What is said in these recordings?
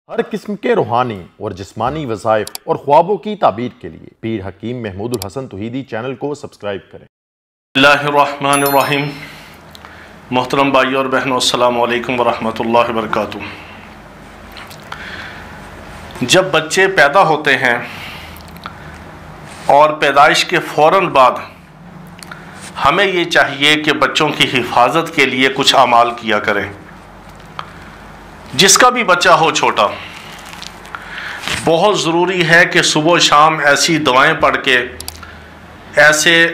हर किस्म के रूहानी और जिस्मानी वज़ाइफ और ख्वाबों की ताबीर के लिए पीर हकीम महमूदुल हसन तौहीदी चैनल को सब्सक्राइब करें। बिस्मिल्लाहिर्रहमानिर्रहीम। मोहतरम भाई और बहनों, अस्सलामु अलैकुम वरहमतुल्लाहि वबरकातुहू। जब बच्चे पैदा होते हैं और पैदाइश के फ़ौरन बाद हमें ये चाहिए कि बच्चों की हिफाजत के लिए कुछ अमाल किया करें। जिसका भी बच्चा हो छोटा, बहुत ज़रूरी है कि सुबह शाम ऐसी दुआएं पढ़ के, ऐसे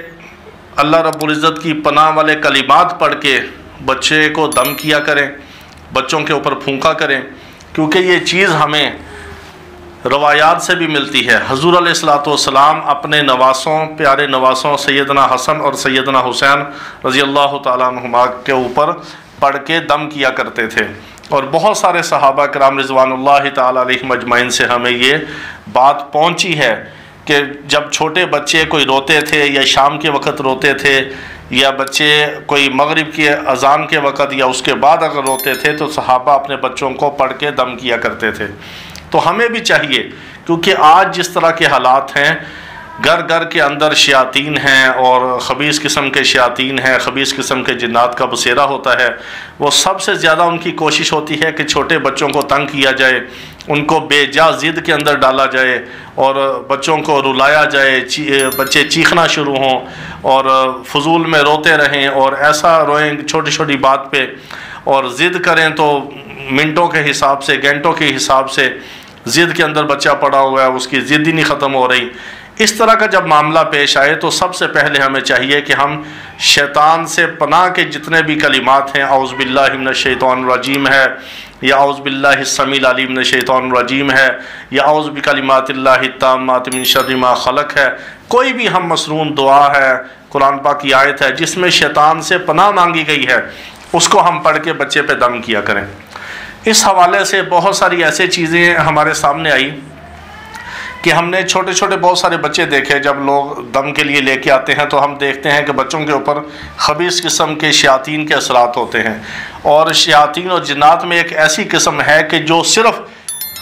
अल्लाह रब्बुल इज़्ज़त की पनाह वाले कलिमात पढ़ के बच्चे को दम किया करें, बच्चों के ऊपर फूंका करें, क्योंकि ये चीज़ हमें रवायात से भी मिलती है। हुज़ूर अलैहिस्सलाम अपने नवासों, प्यारे नवासों सैयदना हसन और सैयदना हुसैन रज़ी अल्लाह तआला अन्हुमा के ऊपर पढ़ के दम किया करते थे। और बहुत सारे सहाबा कराम रिज़वानुल्लाहि तआला अलैहिम अजमईन से हमें ये बात पहुंची है कि जब छोटे बच्चे कोई रोते थे या शाम के वक़्त रोते थे, या बच्चे कोई मगरिब की अज़ान के वक़्त या उसके बाद अगर रोते थे, तो सहाबा अपने बच्चों को पढ़ के दम किया करते थे। तो हमें भी चाहिए, क्योंकि आज जिस तरह के हालात हैं, घर घर के अंदर शयातीन हैं और ख़बीस किस्म के शयातीन हैं, ख़बीस किस्म के जिन्नात का बसेरा होता है। वो सबसे ज़्यादा उनकी कोशिश होती है कि छोटे बच्चों को तंग किया जाए, उनको बेजा ज़िद के अंदर डाला जाए और बच्चों को रुलाया जाए, बच्चे चीखना शुरू हों और फजूल में रोते रहें और ऐसा रोएं छोटी छोटी बात पे, और ज़िद करें तो मिनटों के हिसाब से, घंटों के हिसाब से ज़िद के अंदर बच्चा पड़ा हुआ है, उसकी ज़िद ही नहीं ख़त्म हो रही। इस तरह का जब मामला पेश आए तो सबसे पहले हमें चाहिए कि हम शैतान से पनाह के जितने भी कलिमात हैं, औज़ु बिल्लाहि मिनश शैतानिर रजीम है, या औज़ु बिल्लाहि समील अलीम मिनश शैतानिर रजीम है, या औज़ु बिकलिमातिल्लाहि ताम्माति मिन शर्रि मा खलक़ है, कोई भी हम मसनून दुआ है, कुरान पाक की आयत है जिसमें शैतान से पनाह मांगी गई है, उसको हम पढ़ के बच्चे पे दम किया करें। इस हवाले से बहुत सारी ऐसी चीज़ें हमारे सामने आई कि हमने छोटे छोटे बहुत सारे बच्चे देखे। जब लोग दम के लिए लेके आते हैं तो हम देखते हैं कि बच्चों के ऊपर ख़बीस किस्म के शयातीन के असरात होते हैं। और शयातीन और जिन्नात में एक ऐसी किस्म है कि जो सिर्फ़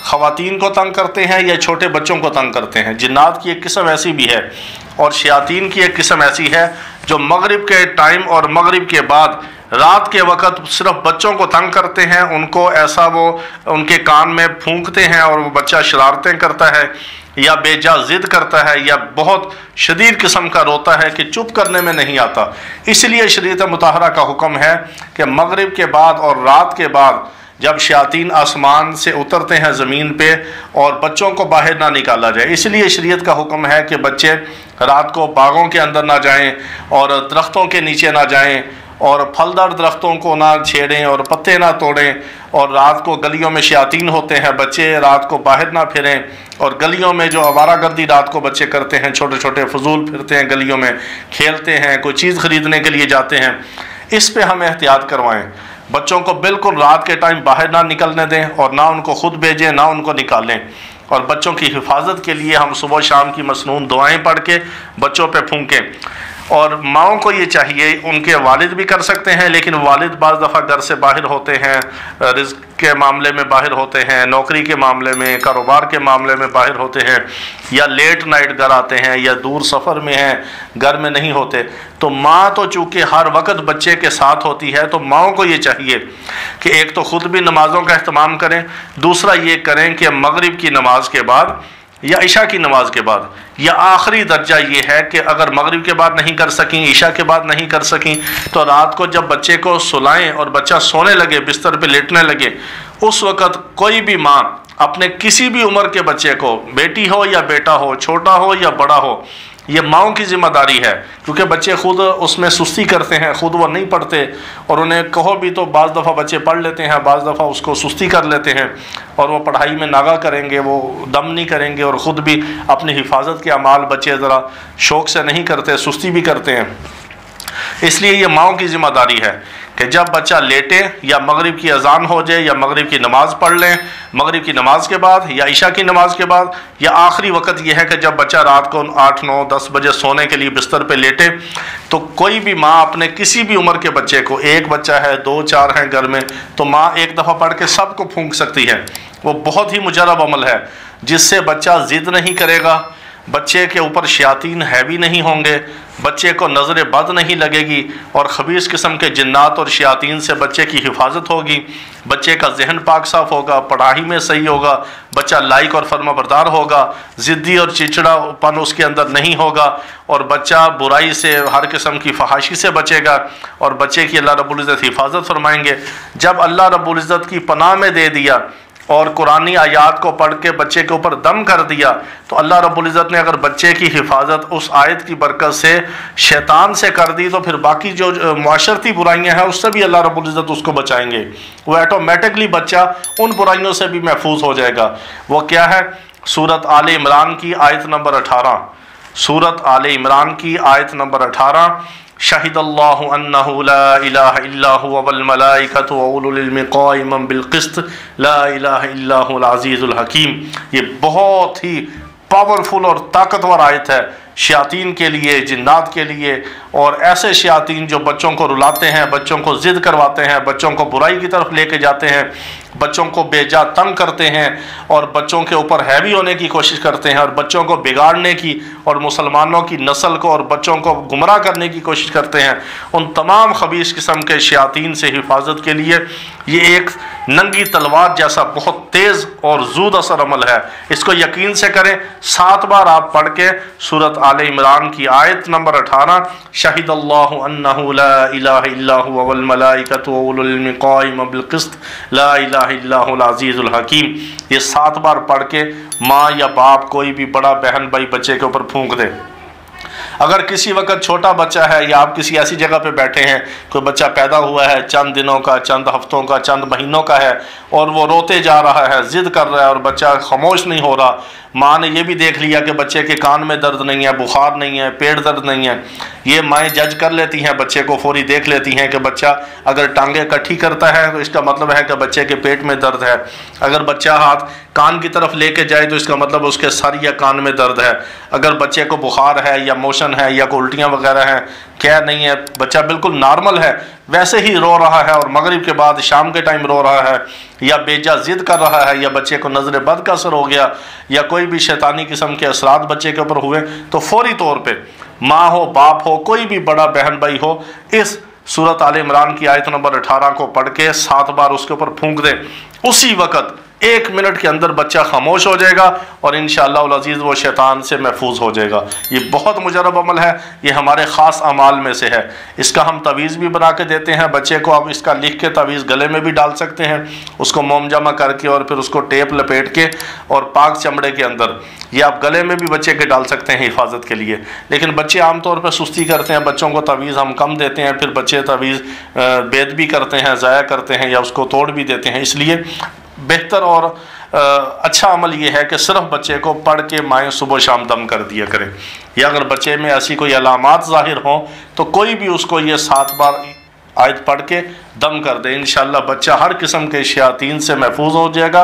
ख़वातीन को तंग करते हैं या छोटे बच्चों को तंग करते हैं। जिन्नात की एक किस्म ऐसी भी है और शयातीन की एक किस्म ऐसी है जो मगरिब के टाइम और मगरिब के बाद रात के वक़्त सिर्फ बच्चों को तंग करते हैं। उनको ऐसा वो उनके कान में फूंकते हैं और वो बच्चा शरारतें करता है या बेजा ज़िद करता है या बहुत शदीद किस्म का रोता है कि चुप करने में नहीं आता। इसलिए शरीयत मुताहरा का हुक्म है कि मगरिब के बाद और रात के बाद जब शयातीन आसमान से उतरते हैं ज़मीन पे, और बच्चों को बाहर ना निकाला जाए। इसलिए शरीयत का हुक्म है कि बच्चे रात को बागों के अंदर ना जाएं और दरख्तों के नीचे ना जाएं और फलदार दरख्तों को ना छेड़ें और पत्ते ना तोड़ें, और रात को गलियों में शयातीन होते हैं, बच्चे रात को बाहर ना फिरें। और गलियों में जो आवारागर्दी रात को बच्चे करते हैं, छोटे छोटे फजूल फिरते हैं, गलियों में खेलते हैं, कोई चीज़ ख़रीदने के लिए जाते हैं, इस पे हमें एहतियात करवाएं। बच्चों को बिल्कुल रात के टाइम बाहर ना निकलने दें और ना उनको खुद भेजें ना उनको निकालें। और बच्चों की हिफाजत के लिए हम सुबह शाम की मसनून दुआएं पढ़ के बच्चों पे फूंकें। और माओं को ये चाहिए, उनके वालिद भी कर सकते हैं, लेकिन वालिद बाज़ दफ़ा घर से बाहर होते हैं, रिज़्क़ के मामले में बाहर होते हैं, नौकरी के मामले में, कारोबार के मामले में बाहर होते हैं, या लेट नाइट घर आते हैं, या दूर सफ़र में हैं, घर में नहीं होते। तो माँ तो चूँकि हर वक्त बच्चे के साथ होती है, तो माओं को ये चाहिए कि एक तो ख़ुद भी नमाज़ों का अहतमाम करें, दूसरा ये करें कि मगरिब की नमाज के बाद या इशा की नमाज के बाद, या आखिरी दर्जा ये है कि अगर मगरिब के बाद नहीं कर सकें, इशा के बाद नहीं कर सकें, तो रात को जब बच्चे को सुलाएं और बच्चा सोने लगे, बिस्तर पे लेटने लगे, उस वक़्त कोई भी माँ अपने किसी भी उम्र के बच्चे को, बेटी हो या बेटा हो, छोटा हो या बड़ा हो, ये माओं की ज़िम्मेदारी है। क्योंकि बच्चे खुद उसमें सुस्ती करते हैं, खुद वो नहीं पढ़ते, और उन्हें कहो भी तो बाज़ दफ़ा बच्चे पढ़ लेते हैं, बाज़ दफ़ा उसको सुस्ती कर लेते हैं और वो पढ़ाई में नागा करेंगे, वो दम नहीं करेंगे, और ख़ुद भी अपनी हिफाजत के अमाल बच्चे ज़रा शौक़ से नहीं करते, सुस्ती भी करते हैं। इसलिए ये माओं की ज़िम्मेदारी है कि जब बच्चा लेटे या मगरिब की अज़ान हो जाए या मगरिब की नमाज़ पढ़ लें, मगरिब की नमाज के बाद या इशा की नमाज के बाद, या आखिरी वक्त यह है कि जब बच्चा रात को 8, 9, 10 बजे सोने के लिए बिस्तर पे लेटे, तो कोई भी माँ अपने किसी भी उम्र के बच्चे को, एक बच्चा है, 2, 4 हैं घर में, तो माँ एक दफ़ा पढ़ के सबको फूंक सकती है। वो बहुत ही मुजरब अमल है, जिससे बच्चा ज़िद नहीं करेगा, बच्चे के ऊपर शयातीन हैवी नहीं होंगे, बच्चे को नज़र बद नहीं लगेगी और ख़बीस किस्म के जिन्नात और शयातीन से बच्चे की हिफाजत होगी, बच्चे का जहन पाक साफ़ होगा, पढ़ाई में सही होगा, बच्चा लाइक और फर्माबरदार होगा, ज़िद्दी और चिड़चिड़ापन उसके अंदर नहीं होगा और बच्चा बुराई से, हर किस्म की फहाशी से बचेगा और बच्चे की अल्लाह रब्बुल इज़्ज़त हिफाजत फरमाएंगे। जब अल्लाह रब्बुल इज़्ज़त की पनाह में दे दिया और कुरानी आयात को पढ़ के बच्चे के ऊपर दम कर दिया, तो अल्लाह रब्बुल इज़्ज़त ने अगर बच्चे की हिफाजत उस आयत की बरकत से शैतान से कर दी, तो फिर बाकी जो मुआशरती बुराइयां हैं उससे भी अल्लाह रब्बुल इज़्ज़त उसको बचाएंगे। वो ऑटोमेटिकली बच्चा उन बुराइयों से भी महफूज हो जाएगा। वो क्या है? सूरत आले इमरान की आयत नंबर 18, सूरत आले इमरान की आयत नंबर 18, शहिदल्लाहु अन्नहु ला इलाहा इल्ला हुवा वल मलाइकतु व उलुल इल्मि क़ाइमन बिल क़िस्त ला इलाहा इल्ला हुवल अज़ीज़ुल हकीम। ये बहुत ही पावरफुल और ताकतवर आयत है शयातीन के लिए, जिन्नात के लिए, और ऐसे शयातीन जो बच्चों को रुलाते हैं, बच्चों को ज़िद करवाते हैं, बच्चों को बुराई की तरफ लेके जाते हैं, बच्चों को बेजा तंग करते हैं और बच्चों के ऊपर हैवी होने की कोशिश करते हैं और बच्चों को बिगाड़ने की और मुसलमानों की नस्ल को और बच्चों को गुमराह करने की कोशिश करते हैं, उन तमाम खबीस किस्म के शयातीन से हिफाजत के लिए ये एक नंगी तलवार जैसा बहुत तेज़ और ज़ूद असर अमल है। इसको यकीन से करें। 7 बार आप पढ़ के सूरत आले इमरान की आयत नंबर 18, शहिदल्लाहु अन्नहु ला इलाहा इल्ला हुवा वल मलाइकतु व उलुल इल्मि क़ाइमन बिल क़िस्त ला इलाहा इल्ला हुवल अज़ीज़ुल हकीम, ये 7 बार पढ़ के माँ या बाप, कोई भी बड़ा बहन भाई बच्चे के ऊपर फूंक दे। अगर किसी वक्त छोटा बच्चा है या आप किसी ऐसी जगह पे बैठे हैं, कोई बच्चा पैदा हुआ है, चंद दिनों का, चंद हफ्तों का, चंद महीनों का है और वो रोते जा रहा है, ज़िद कर रहा है और बच्चा खामोश नहीं हो रहा, माँ ने ये भी देख लिया कि बच्चे के कान में दर्द नहीं है, बुखार नहीं है, पेट दर्द नहीं है, ये माएँ जज कर लेती हैं, बच्चे को फौरी देख लेती हैं कि बच्चा अगर टांगे इकट्ठी करता है तो इसका मतलब है कि बच्चे के पेट में दर्द है, अगर बच्चा हाथ कान की तरफ लेके जाए तो इसका मतलब उसके सर या कान में दर्द है, अगर बच्चे को बुखार है या मोशन है या कोई उल्टियाँ वगैरह हैं, क्या नहीं है, बच्चा बिल्कुल नॉर्मल है, वैसे ही रो रहा है और मगरिब के बाद शाम के टाइम रो रहा है या बेजा ज़िद कर रहा है या बच्चे को नज़र बद का असर हो गया या कोई भी शैतानी किस्म के असरात बच्चे के ऊपर हुए, तो फौरी तौर पे माँ हो, बाप हो, कोई भी बड़ा बहन भाई हो, इस सूरत आले इमरान की आयत नंबर 18 को पढ़ के 7 बार उसके ऊपर फूंक दे। उसी वक़्त 1 मिनट के अंदर बच्चा खामोश हो जाएगा और इंशाअल्लाह उल अज़ीज़ वो शैतान से महफूज हो जाएगा। ये बहुत मुजरब अमल है, ये हमारे ख़ास अमाल में से है। इसका हम तवीज़ भी बना के देते हैं बच्चे को। आप इसका लिख के तवीज़ गले में भी डाल सकते हैं, उसको मोम जमा करके और फिर उसको टेप लपेट के और पाक चमड़े के अंदर, ये आप गले में भी बच्चे के डाल सकते हैं हिफाजत के लिए। लेकिन बच्चे आमतौर पर सुस्ती करते हैं, बच्चों को तवीज़ हम कम देते हैं, फिर बच्चे तवीज़ बेद भी करते हैं, ज़ाया करते हैं या उसको तोड़ भी देते हैं। इसलिए बेहतर और अच्छा अमल ये है कि सिर्फ बच्चे को पढ़ के माएँ सुबह शाम दम कर दिया करें, या अगर बच्चे में ऐसी कोई अलामात ज़ाहिर हों तो कोई भी उसको ये 7 बार आयत पढ़ के दम कर दे। इंशाअल्लाह बच्चा हर किस्म के शयातीन से महफूज हो जाएगा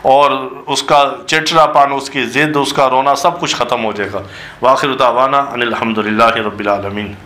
और उसका चिड़चिड़ापन, उसकी ज़िद, उसका रोना सब कुछ ख़त्म हो जाएगा। वाखिर दावाना अनिल हम्दुलिल्लाहि रब्बिल आलमीन।